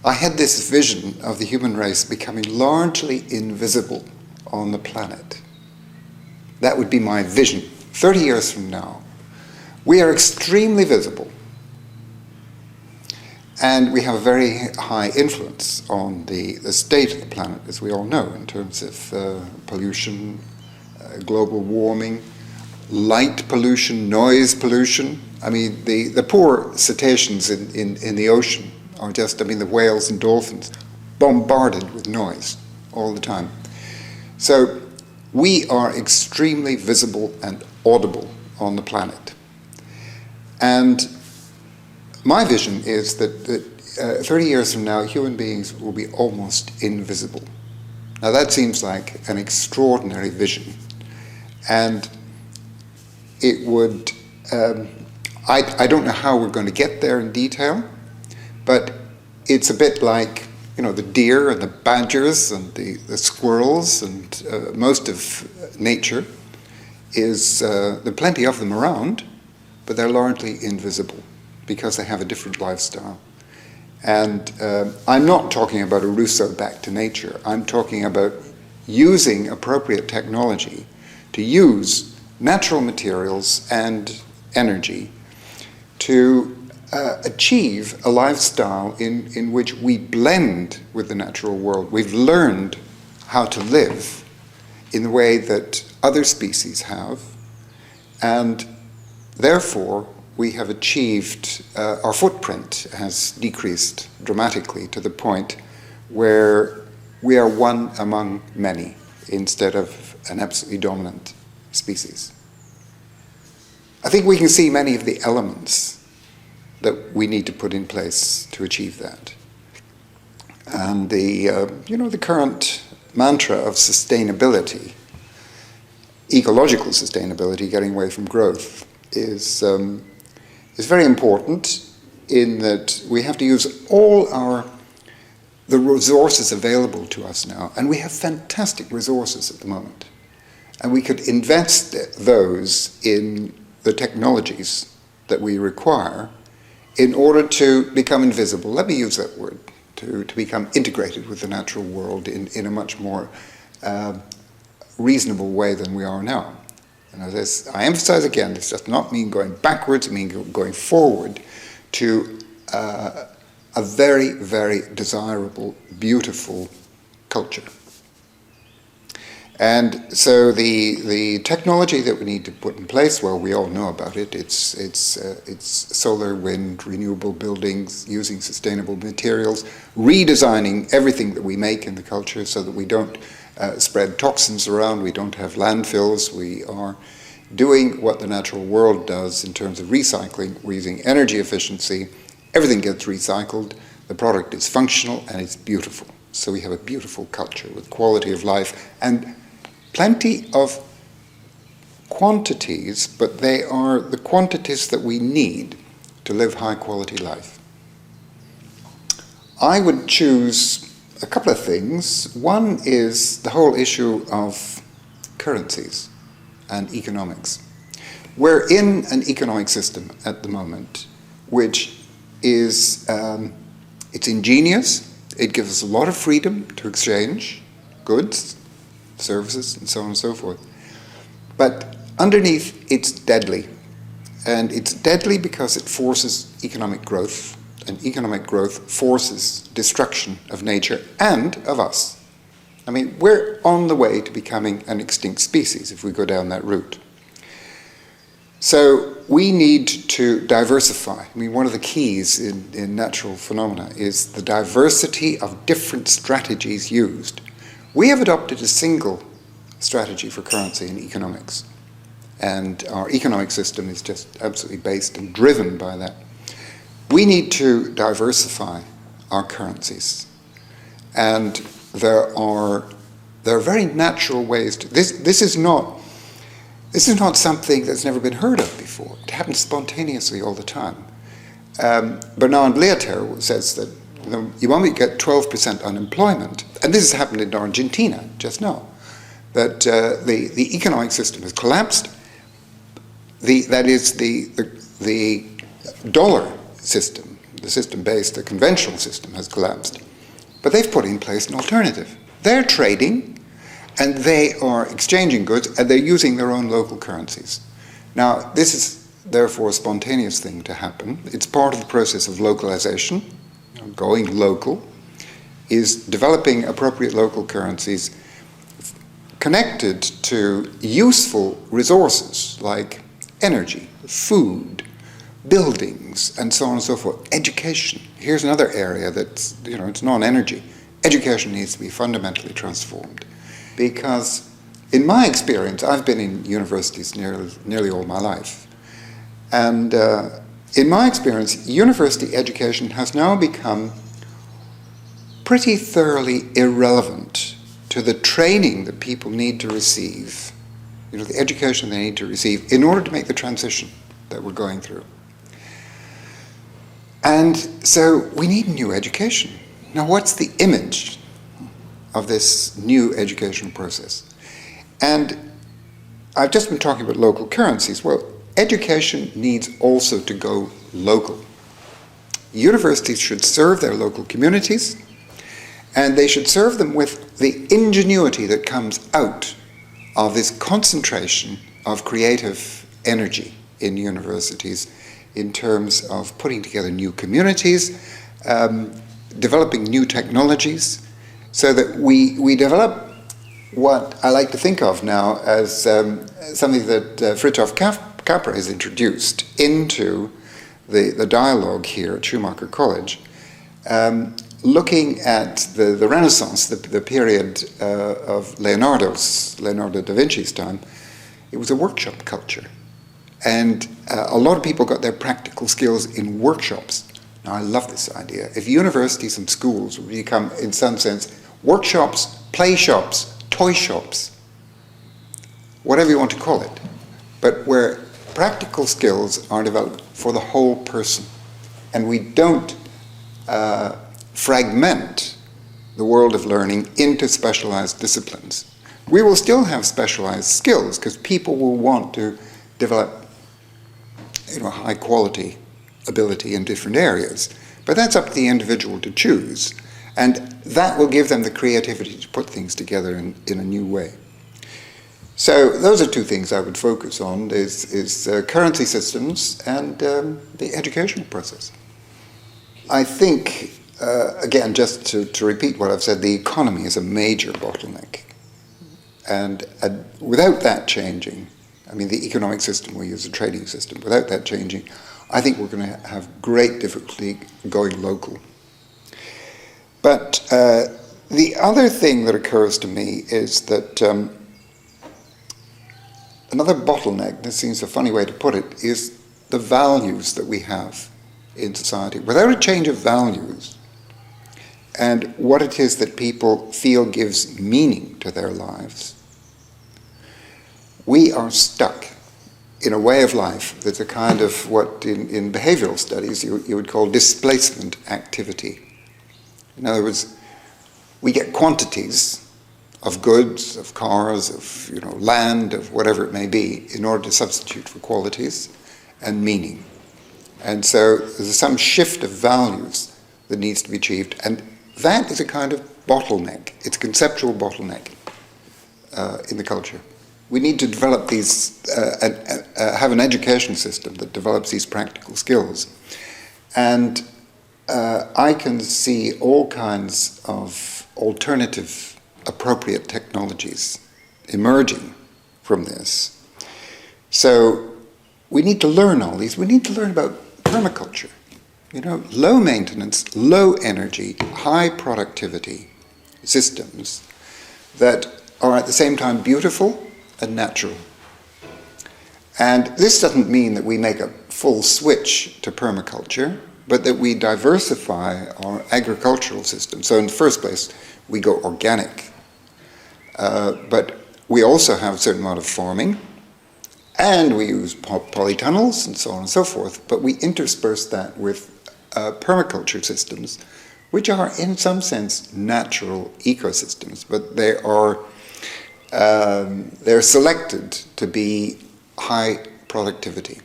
I had this vision of the human race becoming largely invisible on the planet. That would be my vision. 30 years from now, we are extremely visible. And we have a very high influence on the state of the planet, as we all know, in terms of pollution, global warming, light pollution, noise pollution. I mean, the poor cetaceans in the ocean are just, the whales and dolphins, bombarded with noise all the time. So we are extremely visible and audible on the planet. And my vision is that 30 years from now, human beings will be almost invisible. Now that seems like an extraordinary vision. And it would, I don't know how we're going to get there in detail, but it's a bit like, the deer and the badgers and the squirrels and most of nature is, there are plenty of them around, but they're largely invisible because they have a different lifestyle. And I'm not talking about a Rousseau back to nature. I'm talking about using appropriate technology to use natural materials and energy to achieve a lifestyle in which we blend with the natural world. We've learned how to live in the way that other species have, and therefore we have achieved, our footprint has decreased dramatically to the point where we are one among many instead of an absolutely dominant species. I think we can see many of the elements that we need to put in place to achieve that. And the current mantra of sustainability, ecological sustainability, getting away from growth, is very important in that we have to use all the resources available to us now, and we have fantastic resources at the moment. And we could invest those in the technologies that we require in order to become invisible. Let me use that word, to become integrated with the natural world in a much more reasonable way than we are now. And as I emphasize again, this does not mean going backwards, it means going forward to a very, very desirable, beautiful culture. And so the technology that we need to put in place, well, we all know about it. It's solar, wind, renewable buildings, using sustainable materials, redesigning everything that we make in the culture so that we don't spread toxins around, we don't have landfills, we are doing what the natural world does in terms of recycling. We're using energy efficiency, everything gets recycled, the product is functional and it's beautiful. So we have a beautiful culture with quality of life and plenty of quantities, but they are the quantities that we need to live high quality life. I would choose a couple of things. One is the whole issue of currencies and economics. We're in an economic system at the moment which is it's ingenious. It gives us a lot of freedom to exchange goods, services, and so on and so forth. But underneath, it's deadly. And it's deadly because it forces economic growth, and economic growth forces destruction of nature and of us. I mean, we're on the way to becoming an extinct species if we go down that route. So we need to diversify. I mean, one of the keys in natural phenomena is the diversity of different strategies used. We have adopted a single strategy for currency in economics, and our economic system is just absolutely based and driven by that. We need to diversify our currencies, and there are very natural ways to this is not something that's never been heard of before. It happens spontaneously all the time. Bernard Lietaer says that you want to get 12% unemployment, and this has happened in Argentina just now, that the economic system has collapsed. That is the dollar system, the conventional system has collapsed. But they've put in place an alternative. They're trading, and they are exchanging goods, and they're using their own local currencies. Now, this is therefore a spontaneous thing to happen. It's part of the process of localization. Going local is developing appropriate local currencies connected to useful resources like energy, food, buildings, and so on and so forth. Education. Here's another area that's, it's non-energy. Education needs to be fundamentally transformed. Because in my experience, I've been in universities nearly all my life. And in my experience, university education has now become pretty thoroughly irrelevant to the training that people need to receive, the education they need to receive in order to make the transition that we're going through. And so we need new education. Now, what's the image of this new educational process? And I've just been talking about local currencies. Well, education needs also to go local. Universities should serve their local communities, and they should serve them with the ingenuity that comes out of this concentration of creative energy in universities in terms of putting together new communities, developing new technologies, so that we develop what I like to think of now as something that Fritjof Capra has introduced into the dialogue here at Schumacher College, looking at the Renaissance, the period of Leonardo da Vinci's time. It was a workshop culture. And a lot of people got their practical skills in workshops. Now, I love this idea. If universities and schools would become, in some sense, workshops, play shops, toy shops, whatever you want to call it, but where practical skills are developed for the whole person. And we don't fragment the world of learning into specialized disciplines. We will still have specialized skills because people will want to develop high quality ability in different areas. But that's up to the individual to choose. And that will give them the creativity to put things together in a new way. So those are two things I would focus on, is currency systems and the educational process. I think, again, just to repeat what I've said, the economy is a major bottleneck. And without that changing, the economic system we use, the trading system, without that changing, I think we're going to have great difficulty going local. But the other thing that occurs to me is that another bottleneck, this seems a funny way to put it, is the values that we have in society. Without a change of values and what it is that people feel gives meaning to their lives, we are stuck in a way of life that's a kind of what in behavioral studies you would call displacement activity. In other words, we get quantities of goods, of cars, of land, of whatever it may be, in order to substitute for qualities and meaning. And so there's some shift of values that needs to be achieved, and that is a kind of bottleneck. It's a conceptual bottleneck in the culture. We need to develop these, have an education system that develops these practical skills. And I can see all kinds of alternative, appropriate technologies emerging from this. So we need to learn all these. We need to learn about permaculture. Low maintenance, low energy, high productivity systems that are at the same time beautiful and natural. And this doesn't mean that we make a full switch to permaculture, but that we diversify our agricultural system. So in the first place, we go organic. But we also have a certain amount of farming, and we use polytunnels and so on and so forth, but we intersperse that with permaculture systems, which are in some sense natural ecosystems, but they're selected to be high productivity.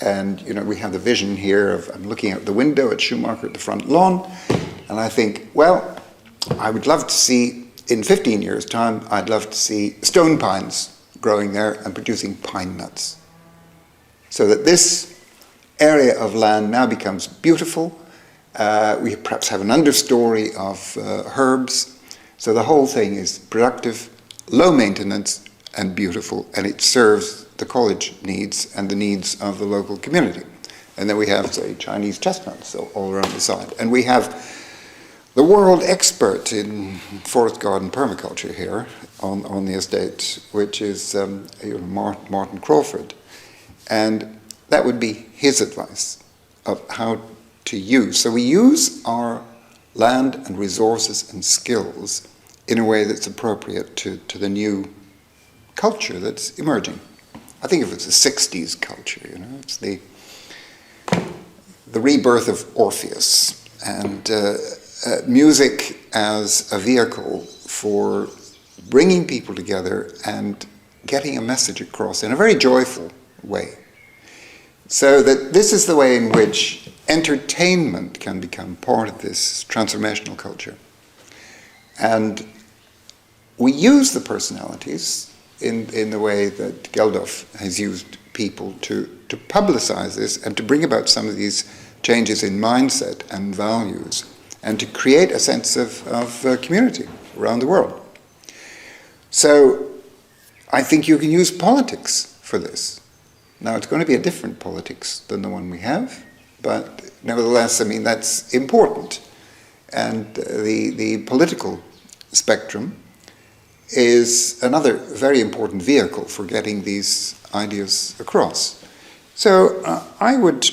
And, you know, we have the vision here of, I'm looking out the window at Schumacher at the front lawn, and I think, well, I would love to see, in 15 years' time, I'd love to see stone pines growing there and producing pine nuts. So that this area of land now becomes beautiful. We perhaps have an understory of herbs. So the whole thing is productive, low maintenance, and beautiful, and it serves the college needs and the needs of the local community. And then we have, say, Chinese chestnuts all around the side. And we have the world expert in forest garden permaculture here on the estate, which is Martin Crawford. And that would be his advice of how to use. So we use our land and resources and skills in a way that's appropriate to the new culture that's emerging. I think if it's a 60s culture, you know, it's the rebirth of Orpheus, and music as a vehicle for bringing people together and getting a message across in a very joyful way. So that this is the way in which entertainment can become part of this transformational culture. And we use the personalities in the way that Geldof has used people to publicize this and to bring about some of these changes in mindset and values and to create a sense of community around the world. So I think you can use politics for this. Now, it's going to be a different politics than the one we have, but nevertheless, I mean, that's important. And the political spectrum is another very important vehicle for getting these ideas across. So I would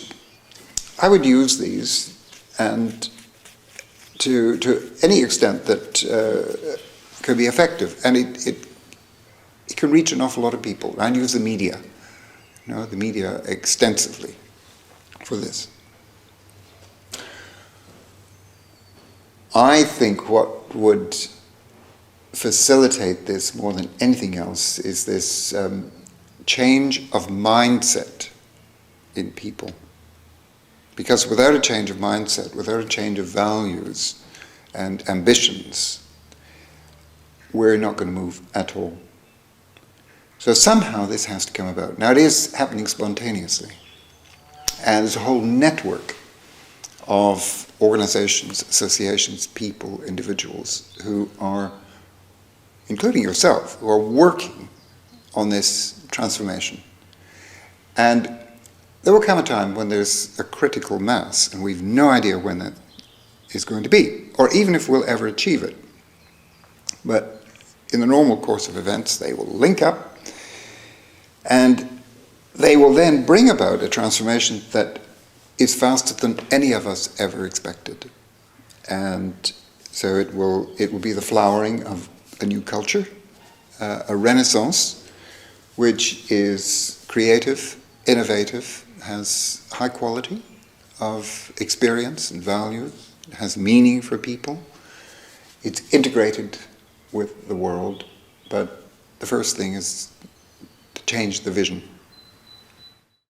use these, and to any extent that can be effective, and it can reach an awful lot of people. I use the media, the media extensively for this. I think what would facilitate this more than anything else is this change of mindset in people. Because without a change of mindset, without a change of values and ambitions, we're not going to move at all. So somehow this has to come about. Now it is happening spontaneously. And there's a whole network of organizations, associations, people, individuals who are, including yourself, who are working on this transformation. And there will come a time when there's a critical mass, and we've no idea when that is going to be, or even if we'll ever achieve it. But in the normal course of events, they will link up, and they will then bring about a transformation that is faster than any of us ever expected. And so it will be the flowering of a new culture, a renaissance, which is creative, innovative, has high quality of experience and values, has meaning for people. It's integrated with the world, but the first thing is to change the vision.